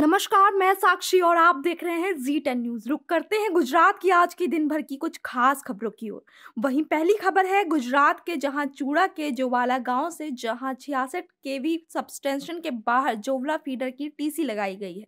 नमस्कार, मैं साक्षी और आप देख रहे हैं जी10 न्यूज। रुक करते हैं गुजरात की आज की दिन भर की कुछ खास खबरों की ओर। वहीं पहली खबर है गुजरात के जहां चूड़ा के जोवाला गांव से, जहां 66 केवी सबस्टेशन के बाहर जोवला फीडर की टीसी लगाई गई है।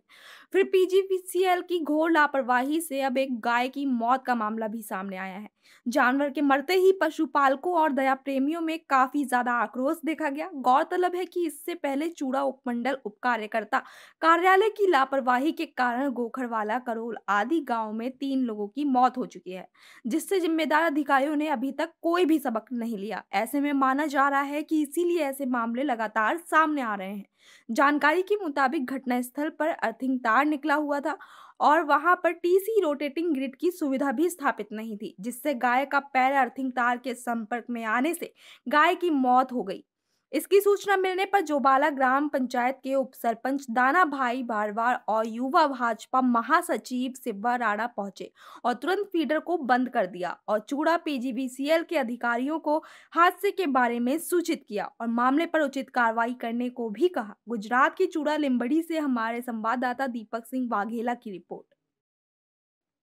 फिर पीजीवीसीएल की घोर लापरवाही से अब एक गाय की मौत का मामला भी सामने आया है। जानवर के मरते ही पशुपालकों और दया प्रेमियों में काफी ज्यादा आक्रोश देखा गया। गौरतलब है कि इससे पहले चूड़ा उपमंडल उप कार्यकर्ता कार्यालय की लापरवाही के कारण गोखरवाला, करोल आदि गांव में 3 लोगों की मौत हो चुकी है, जिससे जिम्मेदार अधिकारियों ने अभी तक कोई भी सबक नहीं लिया। ऐसे में माना जा रहा है कि इसीलिए ऐसे मामले लगातार सामने आ रहे हैं। जानकारी के मुताबिक घटनास्थल पर अर्थिंग तार निकला हुआ था और वहां पर टीसी रोटेटिंग ग्रिड की सुविधा भी स्थापित नहीं थी, जिससे गाय का पैर अर्थिंग तार के संपर्क में आने से गाय की मौत हो गई। इसकी सूचना मिलने पर जोबाला ग्राम पंचायत के उप सरपंच दाना भाई बारवार और युवा भाजपा महासचिव शिवा राणा पहुंचे और तुरंत फीडर को बंद कर दिया और चूड़ा पीजीवीसीएल के अधिकारियों को हादसे के बारे में सूचित किया और मामले पर उचित कार्रवाई करने को भी कहा। गुजरात की चूड़ा लिम्बड़ी से हमारे संवाददाता दीपक सिंह वाघेला की रिपोर्ट।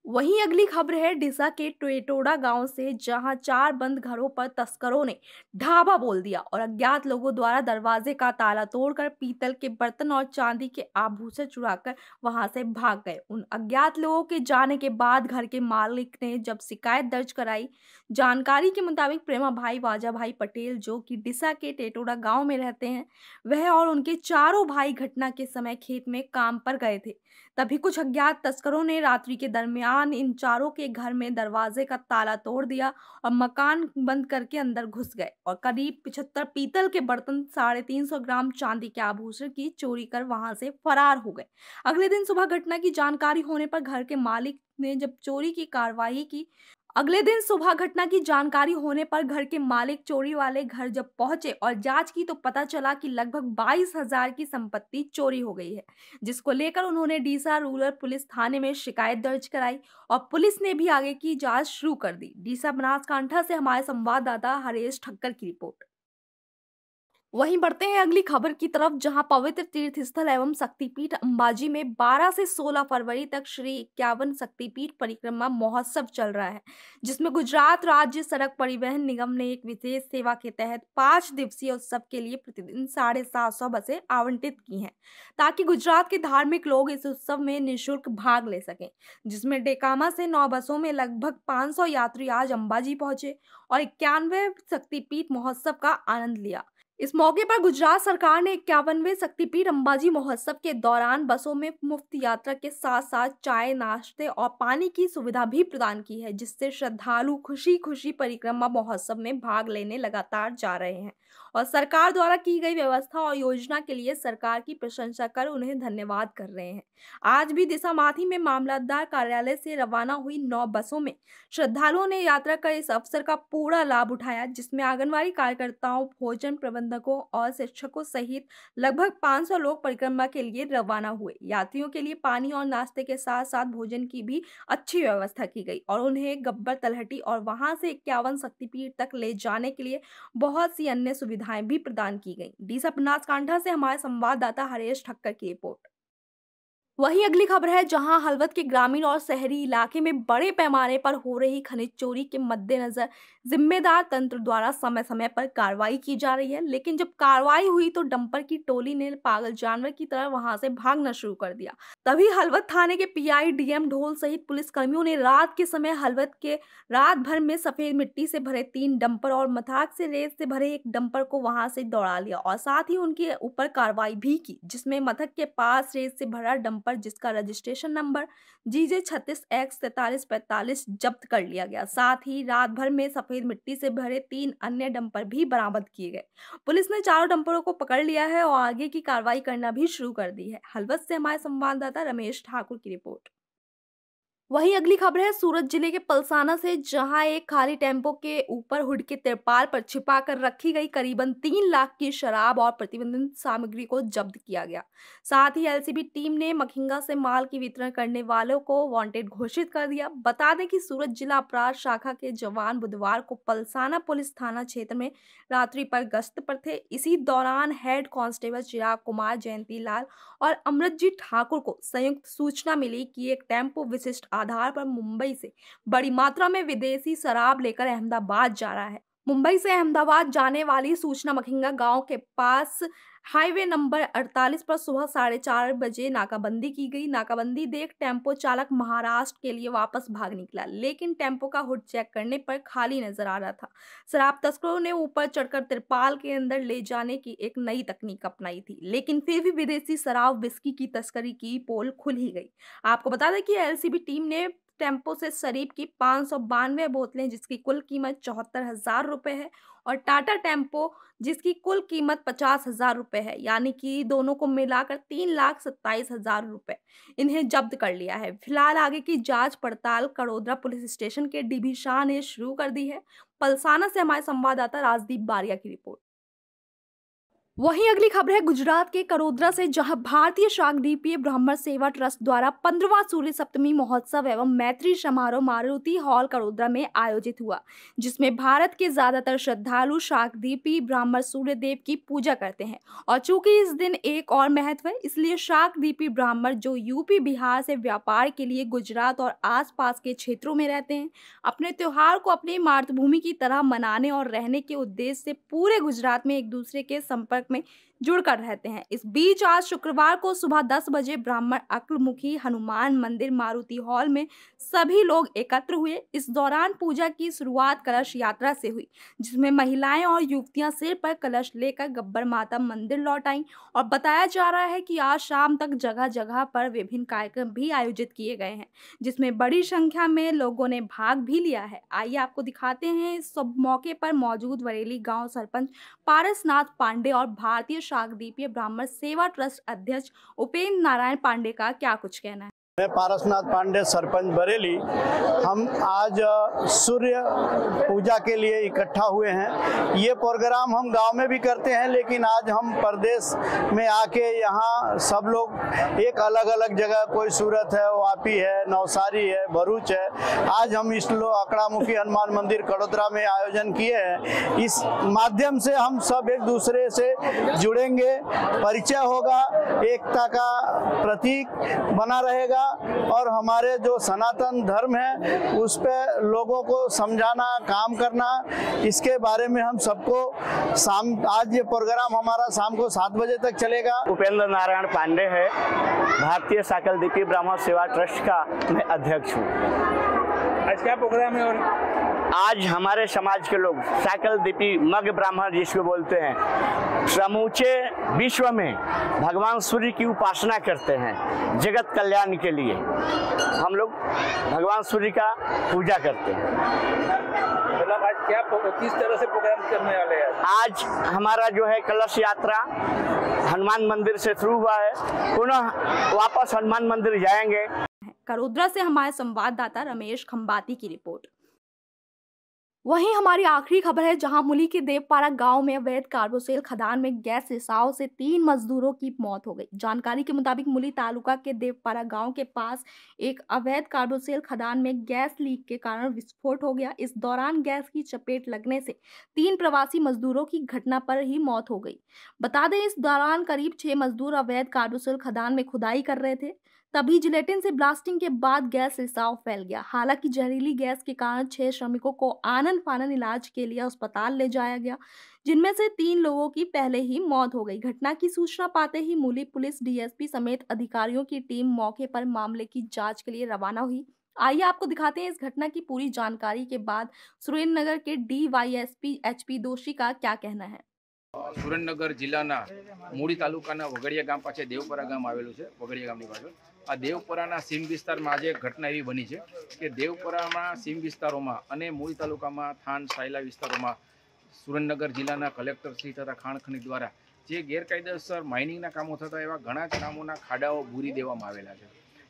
वहीं अगली खबर है डिसा के टेटोड़ा गांव से, जहां 4 बंद घरों पर तस्करों ने ढाबा बोल दिया और अज्ञात लोगों द्वारा दरवाजे का ताला तोड़कर पीतल के बर्तन और चांदी के आभूषण चुराकर वहां से भाग गए। उन अज्ञात लोगों के जाने के बाद घर के मालिक ने जब शिकायत दर्ज कराई। जानकारी के मुताबिक प्रेमा भाई वाजा भाई पटेल, जो कि डिसा के टेटोड़ा गांव में रहते हैं, वह और उनके चारों भाई घटना के समय खेत में काम पर गए थे। तभी कुछ अज्ञात तस्करों ने रात्रि के दरमियान इन चारों के घर में दरवाजे का ताला तोड़ दिया और मकान बंद करके अंदर घुस गए और करीब 75 पीतल के बर्तन, 350 ग्राम चांदी के आभूषण की चोरी कर वहां से फरार हो गए। अगले दिन सुबह घटना की जानकारी होने पर घर के मालिक ने जब चोरी की कार्रवाई की अगले दिन सुबह घटना की जानकारी होने पर घर के मालिक चोरी वाले घर जब पहुंचे और जांच की तो पता चला कि लगभग 22,000 की संपत्ति चोरी हो गई है, जिसको लेकर उन्होंने डीसा रूरल पुलिस थाने में शिकायत दर्ज कराई और पुलिस ने भी आगे की जांच शुरू कर दी। डीसा बनासकांठा से हमारे संवाददाता हरेश ठक्कर की रिपोर्ट। वहीं बढ़ते हैं अगली खबर की तरफ, जहां पवित्र तीर्थ स्थल एवं शक्तिपीठ अंबाजी में 12 से 16 फरवरी तक श्री 51 शक्तिपीठ परिक्रमा महोत्सव चल रहा है, जिसमें गुजरात राज्य सड़क परिवहन निगम ने एक विशेष सेवा के तहत 5 दिवसीय उत्सव के लिए प्रतिदिन 750 बसें आवंटित की हैं, ताकि गुजरात के धार्मिक लोग इस उत्सव में निःशुल्क भाग ले सकें। जिसमें डेकामा से 9 बसों में लगभग 500 यात्री आज अंबाजी पहुंचे और 91वें शक्तिपीठ महोत्सव का आनंद लिया। इस मौके पर गुजरात सरकार ने 51वें शक्तिपीठ अंबाजी महोत्सव के दौरान बसों में मुफ्त यात्रा के साथ साथ चाय, नाश्ते और पानी की सुविधा भी प्रदान की है, जिससे श्रद्धालु खुशी खुशी परिक्रमा महोत्सव में भाग लेने लगातार जा रहे हैं और सरकार द्वारा की गई व्यवस्था और योजना के लिए सरकार की प्रशंसा कर उन्हें धन्यवाद कर रहे हैं। आज भी दिशामाथी में मामलतदार कार्यालय से रवाना हुई 9 बसों में श्रद्धालुओं ने यात्रा कर इस अवसर का पूरा लाभ उठाया, जिसमें आंगनबाड़ी कार्यकर्ताओं, भोजन प्रबंधकों और शिक्षकों सहित लगभग 500 लोग परिक्रमा के लिए रवाना हुए। यात्रियों के लिए पानी और नाश्ते के साथ साथ भोजन की भी अच्छी व्यवस्था की गई और उन्हें गब्बर तलहटी और वहां से 51 शक्तिपीठ तक ले जाने के लिए बहुत सी अन्य सुविधाएं भी प्रदान की गई। डीसा बनासकांठा से हमारे संवाददाता हरेश ठक्कर की रिपोर्ट। वहीं अगली खबर है, जहां हलवद के ग्रामीण और शहरी इलाके में बड़े पैमाने पर हो रही खनिज चोरी के मद्देनजर जिम्मेदार तंत्र द्वारा समय समय पर कार्रवाई की जा रही है, लेकिन जब कार्रवाई हुई तो डंपर की टोली ने पागल जानवर की तरह वहां से भागना शुरू कर दिया। तभी हलवद थाने के पीआई डीएम ढोल सहित पुलिस कर्मियों ने रात के समय हलवद के रात भर में सफेद मिट्टी से भरे 3 डंपर और मथाक से रेत से भरे एक डंपर को वहां से दौड़ा लिया और साथ ही उनके ऊपर कार्रवाई भी की, जिसमें मथक के पास रेत से भरा डंपर, जिसका रजिस्ट्रेशन नंबर जीजे 36X4345 जब्त कर लिया गया। साथ ही रात भर में सफेद मिट्टी से भरे 3 अन्य डंपर भी बरामद किए गए। पुलिस ने चारों डंपरों को पकड़ लिया है और आगे की कार्रवाई करना भी शुरू कर दी है। हलवद से हमारे संवाददाता रमेश ठाकुर की रिपोर्ट। वहीं अगली खबर है सूरत जिले के पलसाना से, जहां एक खाली टेम्पो के ऊपर हुड के तिरपाल पर छिपा कर रखी गई करीबन 3 लाख की शराब और प्रतिबंधित सामग्री को जब्त किया गया। साथ ही एलसीबी टीम ने मखिंगा से माल की वितरण करने वालों को वांटेड घोषित कर दिया। बता दें कि सूरत जिला अपराध शाखा के जवान बुधवार को पलसाना पुलिस थाना क्षेत्र में रात्रि पर गश्त पर थे। इसी दौरान हेड कांस्टेबल चिराग कुमार, जयंती लाल और अमृतजीत ठाकुर को संयुक्त सूचना मिली कि एक टेम्पो विशिष्ट आधार पर मुंबई से बड़ी मात्रा में विदेशी शराब लेकर अहमदाबाद जा रहा है। मुंबई से अहमदाबाद जाने वाली सूचना मखिंगा गांव के पास हाईवे नंबर 48 पर सुबह 4:30 बजे नाकाबंदी की गई। नाकाबंदी देख टेम्पो चालक महाराष्ट्र के लिए वापस भाग निकला, लेकिन टेम्पो का हुड चेक करने पर खाली नजर आ रहा था। शराब तस्करों ने ऊपर चढ़कर तिरपाल के अंदर ले जाने की एक नई तकनीक अपनाई थी, लेकिन फिर भी विदेशी शराब विस्की की तस्करी की पोल खुल ही गई। आपको बता दें कि एलसीबी टीम ने टेम्पो से शरीब की 592 बोतलें, जिसकी कुल कीमत 74,000 रुपए है, और टाटा टेम्पो जिसकी कुल कीमत 50,000 रुपए है, यानी कि दोनों को मिलाकर 3,27,000 रुपए इन्हें जब्त कर लिया है। फिलहाल आगे की जांच पड़ताल कड़ोदरा पुलिस स्टेशन के डीबी शाह ने शुरू कर दी है। पलसाना से हमारे संवाददाता राजदीप बारिया की रिपोर्ट। वहीं अगली खबर है गुजरात के कड़ोदरा से, जहां भारतीय शाकदीपीय ब्राह्मण सेवा ट्रस्ट द्वारा 15वां सूर्य सप्तमी महोत्सव एवं मैत्री समारोह मारुति हॉल कड़ोदरा में आयोजित हुआ, जिसमें भारत के ज्यादातर श्रद्धालु शाकदीपीय ब्राह्मण सूर्य देव की पूजा करते हैं। और चूंकि इस दिन एक और महत्व है, इसलिए शाकदीपीय ब्राह्मण जो यूपी बिहार से व्यापार के लिए गुजरात और आसपास के क्षेत्रों में रहते हैं, अपने त्योहार को अपनी मातृभूमि की तरह मनाने और रहने के उद्देश्य से पूरे गुजरात में एक दूसरे के संपर्क में जुड़कर रहते हैं। इस बीच आज शुक्रवार को सुबह 10 बजे ब्राह्मण अक्लमुखी हनुमान मंदिर मारुति हॉल में सभी लोग एकत्र हुए। इस दौरान पूजा की शुरुआत कलश यात्रा से हुई, जिसमें महिलाएं और युवतियां सिर पर कलश लेकर गब्बर माता मंदिर लौट आईं, और बताया जा रहा है कि आज शाम तक जगह जगह पर विभिन्न कार्यक्रम भी आयोजित किए गए हैं, जिसमें बड़ी संख्या में लोगों ने भाग भी लिया है। आइए आपको दिखाते हैं इस सब मौके पर मौजूद वरेली गांव सरपंच पारसनाथ पांडे और भारतीय शाकदीपीय ब्राह्मण सेवा ट्रस्ट अध्यक्ष उपेंद्र नारायण पांडे का क्या कुछ कहना है। मैं पारसनाथ पांडे, सरपंच बरेली। हम आज सूर्य पूजा के लिए इकट्ठा हुए हैं। ये प्रोग्राम हम गांव में भी करते हैं, लेकिन आज हम प्रदेश में आके यहाँ सब लोग एक अलग अलग जगह, कोई सूरत है, वापी है, नवसारी है, भरूच है, आज हम इस अकड़ामुखी हनुमान मंदिर कड़ोदरा में आयोजन किए हैं। इस माध्यम से हम सब एक दूसरे से जुड़ेंगे, परिचय होगा, एकता का प्रतीक बना रहेगा, और हमारे जो सनातन धर्म है उस पे लोगों को समझाना, काम करना, इसके बारे में हम सबको आज ये प्रोग्राम हमारा शाम को 7 बजे तक चलेगा। उपेंद्र नारायण पांडे है, भारतीय शाकदीपीय ब्राह्मण सेवा ट्रस्ट का मैं अध्यक्ष हूँ। आज क्या प्रोग्राम है? और आज हमारे समाज के लोग शाकदीपी मग ब्राह्मण जिसको बोलते हैं, समूचे विश्व में भगवान सूर्य की उपासना करते हैं जगत कल्याण के लिए। हम लोग भगवान सूर्य का पूजा करते हैं। मतलब आज क्या किस तरह से प्रोग्राम करने वाले हैं? आज हमारा जो है कलश यात्रा हनुमान मंदिर से शुरू हुआ है, पुनः वापस हनुमान मंदिर जाएंगे। कड़ोदरा से हमारे संवाददाता रमेश खंबाती की रिपोर्ट। वहीं हमारी आखिरी खबर है, जहां मुली के देवपारा गांव में अवैध कार्बोसेल खदान में गैस रिसाव से 3 मजदूरों की मौत हो गई। जानकारी के मुताबिक मुली तालुका के देवपारा गांव के पास एक अवैध कार्बोसेल खदान में गैस लीक के कारण विस्फोट हो गया। इस दौरान गैस की चपेट लगने से 3 प्रवासी मजदूरों की घटना पर ही मौत हो गई। बता दें, इस दौरान करीब 6 मजदूर अवैध कार्बोसेल खदान में खुदाई कर रहे थे, तभी जिलेटिन से ब्लास्टिंग के बाद गैस रिसाव फैल गया। हालांकि जहरीली गैस के कारण 6 श्रमिकों को आनन फानन इलाज के लिए अस्पताल ले जाया गया, जिनमें से 3 लोगों की पहले ही मौत हो गई। घटना की सूचना पाते ही मूली पुलिस डीएसपी समेत अधिकारियों की टीम मौके पर मामले की जांच के लिए रवाना हुई। आइए आपको दिखाते हैं इस घटना की पूरी जानकारी के बाद सुरेंद्रनगर के डीवाईएसपी एचपी दोषी का क्या कहना है। સુરેન્દ્રનગર જિલ્લાના મૂળી તાલુકાના વગડિયા ગામ પાસે દેવપરા ગામ આવેલું છે। વગડિયા ગામની પાછળ આ દેવપરાના સીમ વિસ્તારમાં આજે એક ઘટના એવી બની છે કે દેવપરામાં સીમ વિસ્તારોમાં અને મૂળી તાલુકામાં થાન સાયલા વિસ્તારોમાં સુરેન્દ્રનગર જિલ્લાના કલેક્ટરશ્રી તથા ખાણ ખનીજ દ્વારા જે ગેરકાયદેસર માઇનિંગના કામો થતા એવા ઘણા જ કામોના ખાડાઓ ભૂરી દેવામાં આવેલા છે।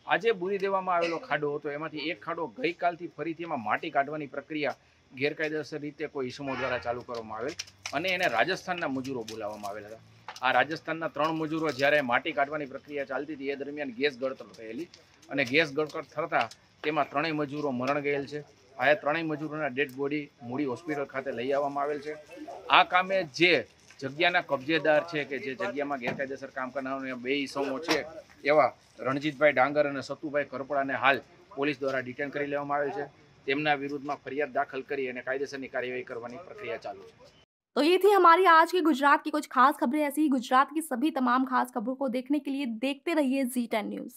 આજે બુરી દેવામાં આવેલો ખાડો હતો એમાંથી એક ખાડો ગઈકાલથી ફરીથી એમાં માટી કાઢવાની પ્રક્રિયા ગેરકાયદેસર રીતે કોઈ ઇસમો દ્વારા ચાલુ કરવામાં આવેલ અને એને રાજસ્થાનના મજૂરો બોલાવવામાં આવેલા હતા. આ રાજસ્થાનના 3 મજૂરો જ્યારે માટી કાઢવાની પ્રક્રિયા ચાલતી હતી એ દરમિયાન ગેસ ગળતર થયેલી અને ગેસ ગળતર થતાં તેમાં 3 મજૂરો મરણ ગયેલ છે. આ 3 મજૂરોના ડેડ બોડી મૂડી હોસ્પિટલ ખાતે લઈ આવવામાં આવેલ છે. આ કામે જે જગ્યાના કબજેદાર છે કે જે જગ્યામાં ગેરકાયદેસર કામ કરનારા 2 ઇસમો છે એવા રણજીતભાઈ ડાંગર અને સતુભાઈ કરપડાને હાલ પોલીસ દ્વારા ડિટેન કરી લેવામાં આવેલ છે. તેમના વિરુદ્ધમાં ફરિયાદ દાખલ કરી અને કાયદેસરની કાર્યવાही કરવાની प्रक्रिया चालू है। तो ये थी हमारी आज की गुजरात की कुछ खास खबरें। ऐसी ही गुजरात की सभी तमाम खास खबरों को देखने के लिए देखते रहिए जी10 न्यूज़।